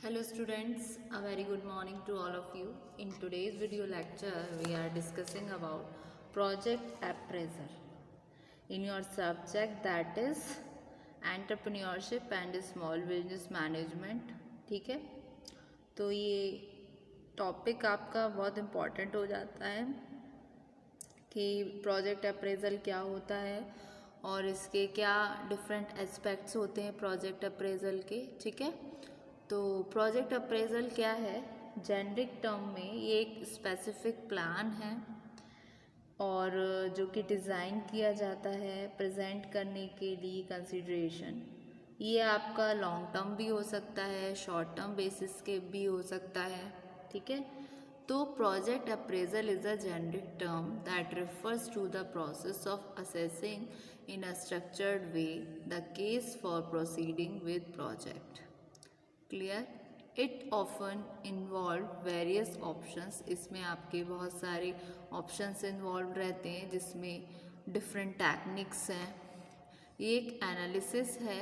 Hello students, a very good morning to all of you. In today's video lecture, we are discussing about project appraisal in your subject, that is entrepreneurship and small business management. ठीक है, तो ये topic आपका बहुत important हो जाता है कि प्रोजेक्ट अप्रेजल क्या होता है और इसके क्या डिफरेंट एस्पेक्ट्स होते हैं प्रोजेक्ट अप्रेजल के। ठीक है, तो प्रोजेक्ट अप्रेजल क्या है? जेनरिक टर्म में ये एक स्पेसिफिक प्लान है और जो कि डिज़ाइन किया जाता है प्रेजेंट करने के लिए कंसिडरेशन। ये आपका लॉन्ग टर्म भी हो सकता है, शॉर्ट टर्म बेसिस के भी हो सकता है। ठीक है, तो project appraisal is a generic term that refers to the process of assessing in a structured way the case for proceeding with project. Clear? It often involve various options. इसमें आपके बहुत सारे ऑप्शंस इन्वॉल्व रहते हैं जिसमें different techniques हैं। ये एक एनालिसिस है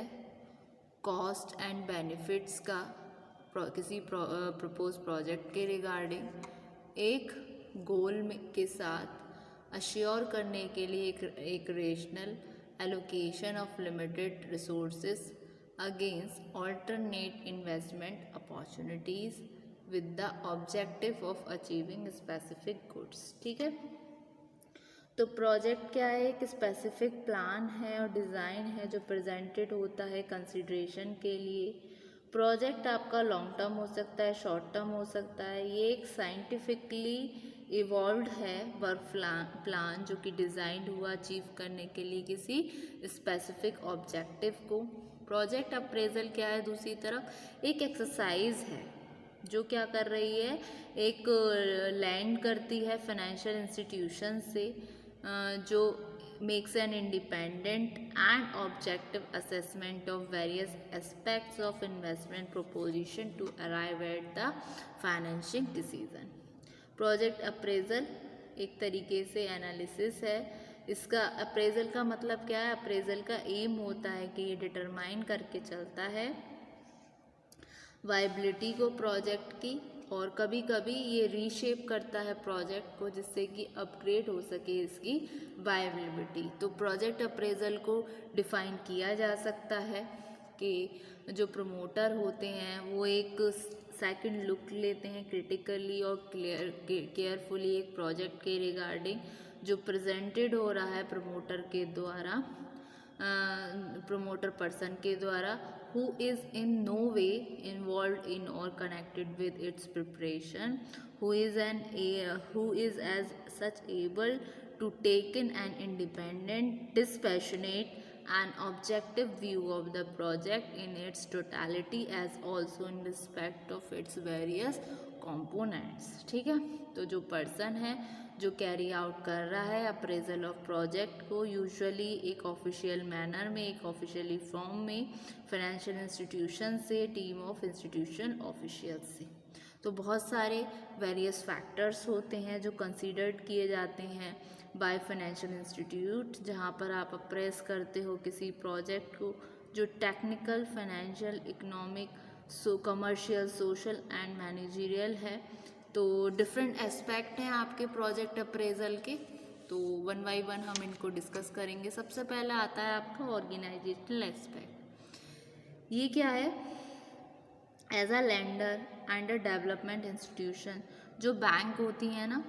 कॉस्ट एंड बेनिफिट्स का किसी प्रपोज प्रोजेक्ट के रिगार्डिंग, एक गोल के साथ अश्योर करने के लिए एक rational allocation of limited resources against alternate investment opportunities with the objective of achieving specific goods। ठीक है, तो प्रोजेक्ट क्या है? एक स्पेसिफिक प्लान है और डिज़ाइन है जो प्रेजेंटेड होता है कंसिडरेशन के लिए। प्रोजेक्ट आपका लॉन्ग टर्म हो सकता है, शॉर्ट टर्म हो सकता है। ये एक साइंटिफिकली इवॉल्व्ड है वर्क प्लान जो कि डिज़ाइंड हुआ अचीव करने के लिए किसी स्पेसिफिक ऑब्जेक्टिव को। प्रोजेक्ट अप्रेजल क्या है? दूसरी तरफ एक एक्सरसाइज है जो क्या कर रही है, एक लैंड करती है फाइनेंशियल इंस्टीट्यूशन से जो makes an independent and objective assessment of various aspects of investment proposition to arrive at the financial decision. Project appraisal एक तरीके से एनालिसिस है। इसका अप्रेजल का मतलब क्या है? अप्रेजल का एम होता है कि ये डिटरमाइन करके चलता है वाइबिलिटी को प्रोजेक्ट की, और कभी कभी ये रीशेप करता है प्रोजेक्ट को जिससे कि अपग्रेड हो सके इसकी वाइबिलिटी। तो प्रोजेक्ट अप्रेजल को डिफाइन किया जा सकता है कि जो प्रमोटर होते हैं वो एक सेकंड लुक लेते हैं क्रिटिकली और केयरफुली एक प्रोजेक्ट के रिगार्डिंग जो प्रेजेंटेड हो रहा है प्रमोटर के द्वारा, प्रमोटर पर्सन के द्वारा, who is in no way involved in or connected with its preparation, who is as such able to take in an independent, dispassionate and objective view of the project in its totality as also in respect of its various components। ठीक है, तो जो person है जो carry out कर रहा है appraisal of project को यूजुअली एक ऑफिशियल मैनर में, एक ऑफिशियली फॉर्म में, फाइनेंशियल इंस्टीट्यूशन से, टीम ऑफ इंस्टीट्यूशन ऑफिशियल से। तो बहुत सारे वेरियस फैक्टर्स होते हैं जो कंसीडर्ड किए जाते हैं बाय फाइनेंशियल इंस्टीट्यूट जहाँ पर आप अप्रेस करते हो किसी प्रोजेक्ट को जो technical, financial, economic, commercial, social and managerial है। तो डिफरेंट एस्पेक्ट हैं आपके प्रोजेक्ट अप्रेजल के, तो वन बाय वन हम इनको डिस्कस करेंगे। सबसे पहला आता है आपका ऑर्गेनाइजेशनल एस्पेक्ट। ये क्या है? As a lender and a development institution, जो बैंक होती हैं ना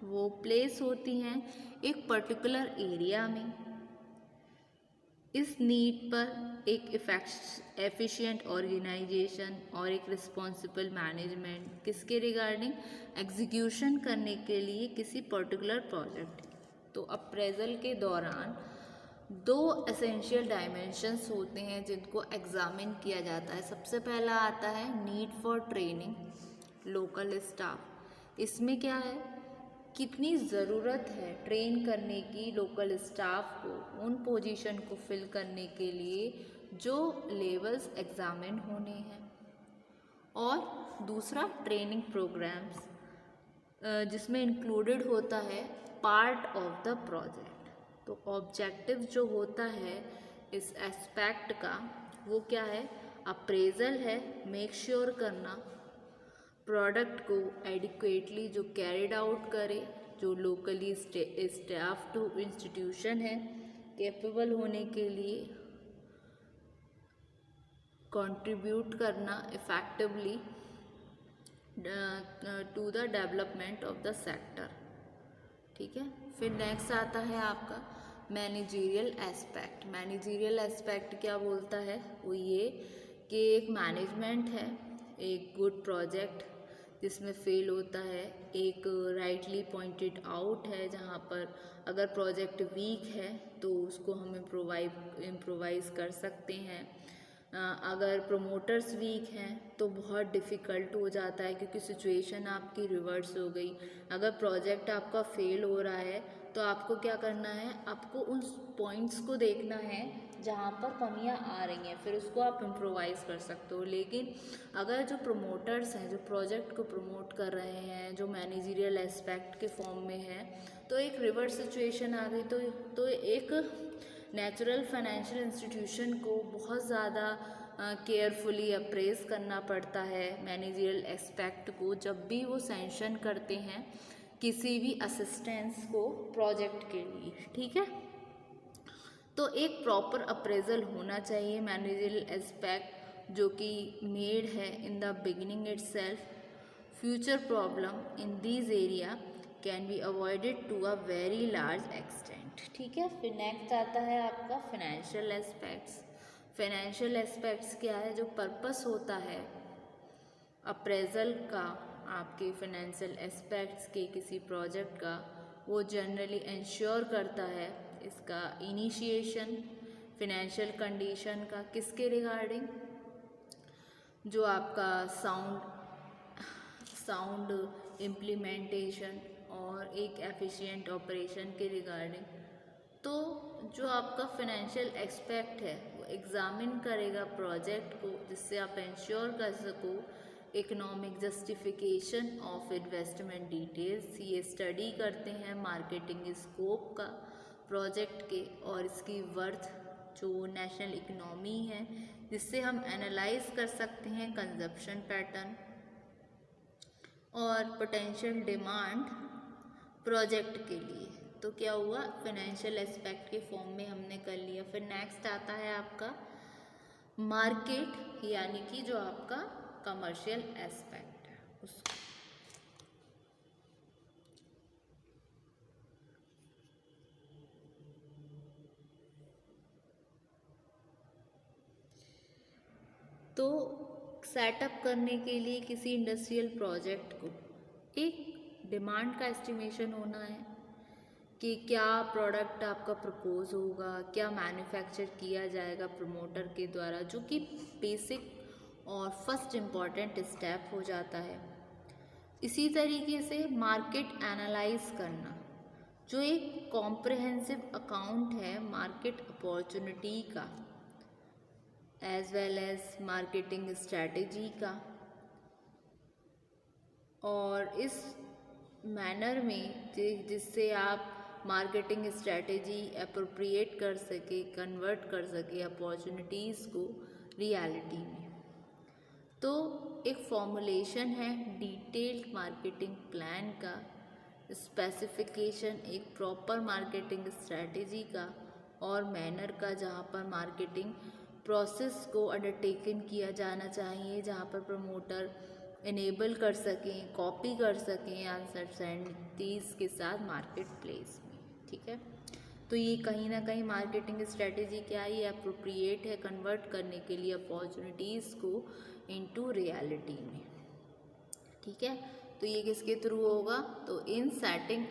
वो प्लेस होती हैं एक पर्टिकुलर एरिया में। इस नीड पर एक एफिशिएंट ऑर्गेनाइजेशन और एक रिस्पॉन्सिबल मैनेजमेंट किसके रिगार्डिंग? एग्जीक्यूशन करने के लिए किसी पर्टिकुलर प्रोजेक्ट। तो अप्रेजल के दौरान दो एसेंशियल डायमेंशंस होते हैं जिनको एग्जामिन किया जाता है। सबसे पहला आता है need for training local staff. इसमें क्या है, कितनी ज़रूरत है ट्रेन करने की लोकल स्टाफ को उन पोजीशन को फिल करने के लिए जो लेवल्स एग्जामिन होने हैं। और दूसरा ट्रेनिंग प्रोग्राम्स जिसमें इंक्लूडेड होता है पार्ट ऑफ द प्रोजेक्ट। तो ऑब्जेक्टिव जो होता है इस एस्पेक्ट का वो क्या है? अप्रेजल है मेक श्योर करना प्रोडक्ट को एडिक्वेटली जो कैरिड आउट करे, जो लोकली स्टाफ टू इंस्टीट्यूशन है कैपेबल होने के लिए कंट्रीब्यूट करना effectively to the development of the sector. ठीक है, फिर नेक्स्ट आता है आपका मैनेजरियल एस्पेक्ट। मैनेजरियल एस्पेक्ट क्या बोलता है, वो ये कि एक मैनेजमेंट है, एक गुड प्रोजेक्ट जिसमें फेल होता है, एक राइटली पॉइंटेड आउट है जहाँ पर अगर प्रोजेक्ट वीक है तो उसको हम इम्प्रोवाइज़ कर सकते हैं। अगर प्रमोटर्स वीक हैं तो बहुत डिफ़िकल्ट हो जाता है क्योंकि सिचुएशन आपकी रिवर्स हो गई। अगर प्रोजेक्ट आपका फेल हो रहा है तो आपको क्या करना है, आपको उन पॉइंट्स को देखना है जहाँ पर कमियाँ आ रही हैं, फिर उसको आप इम्प्रोवाइज़ कर सकते हो। लेकिन अगर जो प्रमोटर्स हैं, जो प्रोजेक्ट को प्रमोट कर रहे हैं, जो मैनेजरियल एस्पेक्ट के फॉर्म में है, तो एक रिवर्स सिचुएशन आ गई तो एक नेचुरल फाइनेंशियल इंस्टीट्यूशन को बहुत ज़्यादा केयरफुली अप्रेज करना पड़ता है मैनेजरियल एस्पेक्ट को जब भी वो सैंक्शन करते हैं किसी भी असिस्टेंस को प्रोजेक्ट के लिए। ठीक है, तो एक प्रॉपर अप्रेजल होना चाहिए मैनेजरियल एस्पेक्ट जो कि मेड है in the beginning itself. Future problem in this area can be avoided to a very large extent. ठीक है, फिर नेक्स्ट आता है आपका फाइनेंशियल एस्पेक्ट्स। फाइनेंशियल एस्पेक्ट्स क्या है, जो पर्पस होता है अप्रेजल का आपके फाइनेंशियल एस्पेक्ट्स के किसी प्रोजेक्ट का, वो जनरली इंश्योर करता है इसका इनिशिएशन फाइनेंशियल कंडीशन का किसके रिगार्डिंग, जो आपका साउंड इम्प्लीमेंटेशन और एक एफिशिएंट ऑपरेशन के रिगार्डिंग। तो जो आपका फाइनेंशियल एस्पेक्ट है वो एग्जामिन करेगा प्रोजेक्ट को, जिससे आप इंश्योर कर सको economic justification of investment details. ये स्टडी करते हैं मार्केटिंग स्कोप का प्रोजेक्ट के और इसकी वर्थ जो नेशनल इकोनॉमी है, जिससे हम एनालाइज कर सकते हैं कंजप्शन पैटर्न और पोटेंशियल डिमांड प्रोजेक्ट के लिए। तो क्या हुआ, फाइनेंशियल एस्पेक्ट के फॉर्म में हमने कर लिया। फिर नेक्स्ट आता है आपका मार्केट, यानी कि जो आपका कमर्शियल एस्पेक्ट है उसको। तो सेटअप करने के लिए किसी इंडस्ट्रियल प्रोजेक्ट को एक डिमांड का एस्टिमेशन होना है कि क्या प्रोडक्ट आपका प्रपोज होगा, क्या मैन्युफैक्चर किया जाएगा प्रमोटर के द्वारा, जो कि बेसिक और फर्स्ट इम्पॉर्टेंट स्टेप हो जाता है। इसी तरीके से मार्केट एनालाइज करना, जो एक कॉम्प्रिहेंसिव अकाउंट है मार्केट अपॉर्चुनिटी का as well as marketing strategy का, और इस मैनर में जिससे आप मार्केटिंग स्ट्रैटेजी अप्रोप्रिएट कर सके, कन्वर्ट कर सके अपॉर्चुनिटीज़ को रियलिटी में। तो एक फॉर्मुलेशन है डिटेल्ड मार्केटिंग प्लान का, स्पेसिफिकेशन एक प्रॉपर मार्केटिंग स्ट्रैटेजी का और मैनर का, जहाँ पर मार्केटिंग प्रोसेस को अंडरटेकन किया जाना चाहिए, जहाँ पर प्रमोटर इनेबल कर सकें, कॉपी कर सकें अनसर्टेनिटीज़ के साथ मार्केट प्लेस में। ठीक है, तो ये कहीं ना कहीं मार्केटिंग स्ट्रेटेजी क्या है, ये अप्रोप्रिएट है कन्वर्ट करने के लिए अपॉर्चुनिटीज़ को इनटू रियलिटी में। ठीक है, तो ये किसके थ्रू होगा, तो in setting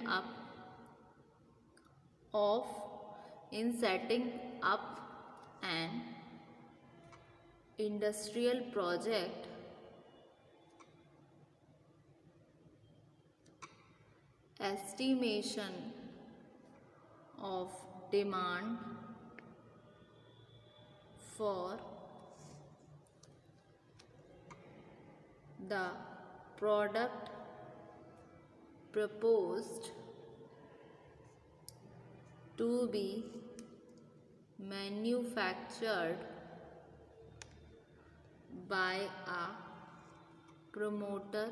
up an industrial project estimation of demand for the product proposed to be manufactured by a promoter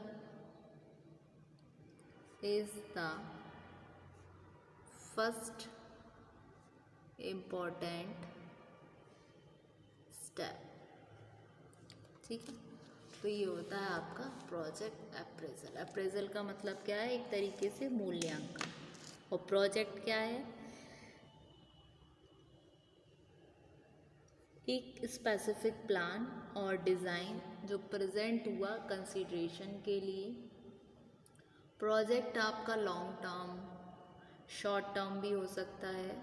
is the first important step. ठीक है, तो ये होता है आपका प्रोजेक्ट अप्रेजल। अप्रेजल का मतलब क्या है? एक तरीके से मूल्यांकन। और प्रोजेक्ट क्या है? एक स्पेसिफिक प्लान और डिज़ाइन जो प्रेजेंट हुआ कंसीडरेशन के लिए। प्रोजेक्ट आपका लॉन्ग टर्म, शॉर्ट टर्म भी हो सकता है,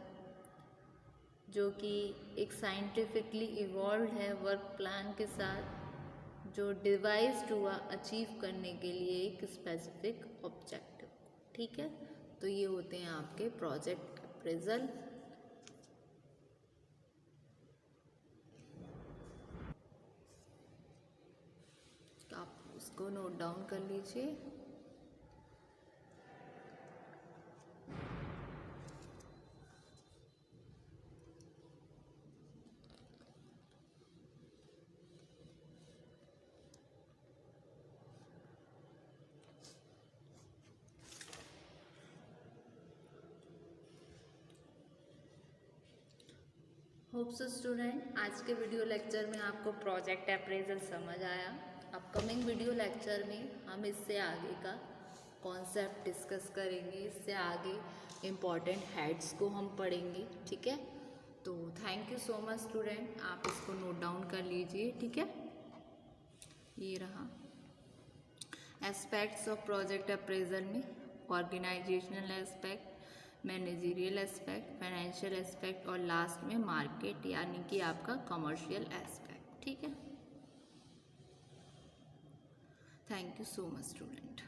जो कि एक साइंटिफिकली इवॉल्व है वर्क प्लान के साथ, जो डिवाइस्ड हुआ अचीव करने के लिए एक स्पेसिफिक ऑब्जेक्टिव। ठीक है, तो ये होते हैं आपके प्रोजेक्ट अप्रेजल। तो आप उसको नोट डाउन कर लीजिए। होप सो स्टूडेंट, आज के वीडियो लेक्चर में आपको प्रोजेक्ट अप्रेजल समझ आया। अपकमिंग वीडियो लेक्चर में हम इससे आगे का कॉन्सेप्ट डिस्कस करेंगे, इससे आगे इम्पॉर्टेंट हेड्स को हम पढ़ेंगे। ठीक है, तो thank you so much student, आप इसको नोट डाउन कर लीजिए। ठीक है, ये रहा एस्पेक्ट्स ऑफ प्रोजेक्ट अप्रेजल में organisational aspect, managerial aspect, financial aspect और लास्ट में मार्केट यानी कि आपका कमर्शियल एस्पेक्ट। ठीक है, thank you so much student.